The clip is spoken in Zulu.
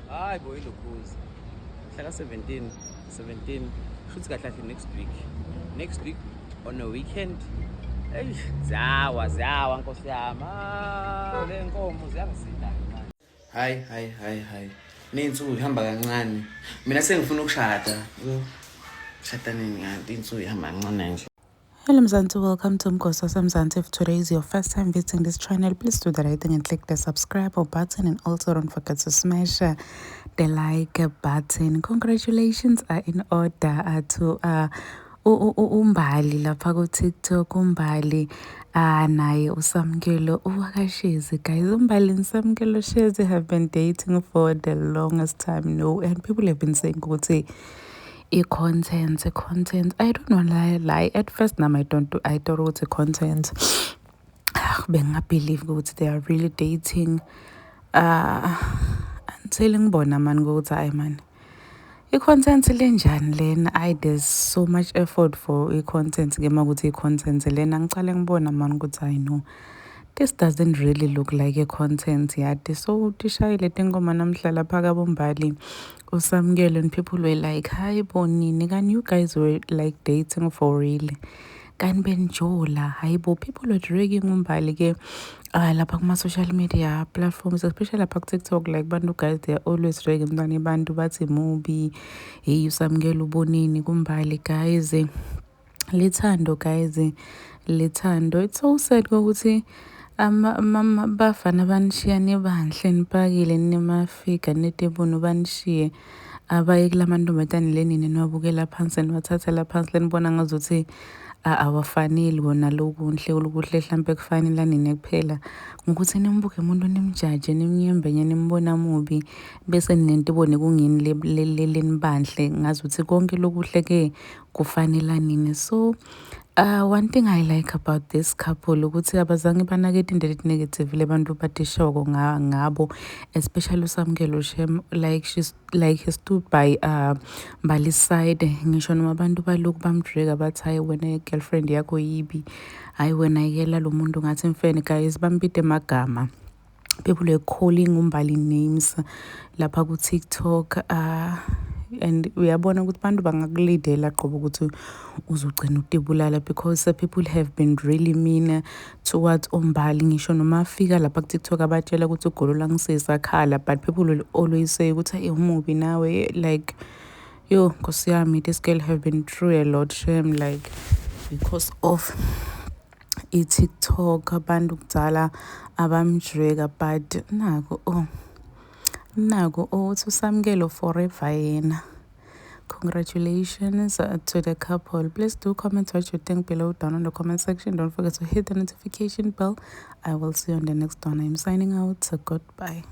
Hayi boy lokhuzi. Hlaka 17 futhi kahle next week on a weekend. Hey, zawa nkosi yami. Le nkomo ziyangisida manje. Hayi. Ninsuku ihamba kancane. Mina sengifuna ukushada. Shada nini kanti insuku ihamba kancane nje. Hello Mzansi, welcome to Mgosa Mzansi. If today is your first time visiting this channel, please do the right thing and click the subscribe button, and also don't forget to smash the like button. Congratulations are in order to umbali lapha ku TikTok. Umbali naye uSamkelo uwakashezi. Guys, Umbali and Samkelo Shezi have been dating for the longest time, and people have been saying ukuthi content. I don't know, lie. At first, I thought it was content. I believe that they are really dating. Until ngibona man ukuthi ay man. I-content lenjani lena? There's so much effort for i-content. Ngema ukuthi i-content lena ngicale ngibona man ukuthi I know. This doesn't really look like a content yet. So tishayile tingoma namhla lapha kaBombali uSamkelo, and people were like, hi Bonini, can you guys were like dating for real? Kan benjola, hi bo, people were dragging Umbali ke lapha kuma social media platforms, especially lapha TikTok. Like bantu guys, they are always dragging mntani bantu bathi movie, hey uSamkelo Bonini kuMbali guys. Lethando guys, lethando. It's so sad ukuthi bafana banishiya nibahle nipakile nimafika netebona banishiye abaye kulamantombazane lenini niwabukela phansi niwathathela phansi lenibona ngazuthi awafanele wona lokunhle mhlambe kufanele nini kuphela ngokuthi nimbuke umuntu nimjaje nimnyembenye nimbona mubi bese nentibone kungini lenibandle ngazuthi konke lokuhle ke kufanele nini. So one thing I like about this couple ukuthi abazange banakete into negative lebantu batishoko ngabo, especially uSamkelo Shem, he stood by Mbali's side. Ngisho noma abantu baloku bamdrega bathi hayi wena girlfriend yakho yibi, hayi wena yela lo muntu ngathi mfene. Guys, bambite amagama. People are calling Umbali names lapha ku TikTok and uyabona ukuthi bantu bangakulidela qobo ukuthi uzogcina utibulala, because people have been really mean towards Umbali. Ngisho noma afika lapha ku TikTok abatshela ukuthi ugolola ngisesakhala, but people will always say ukuthi umubi nawe, like yo Nkosi yami, this girl have been through a lot, shame, like because of TikTok abantu kudala abamdrega. But naku uSamkelo forever yena. Congratulations to the couple. Please do comment what you think below down in the comment section. Don't forget to hit the notification bell. I will see you on the next one. I'm signing out, so goodbye.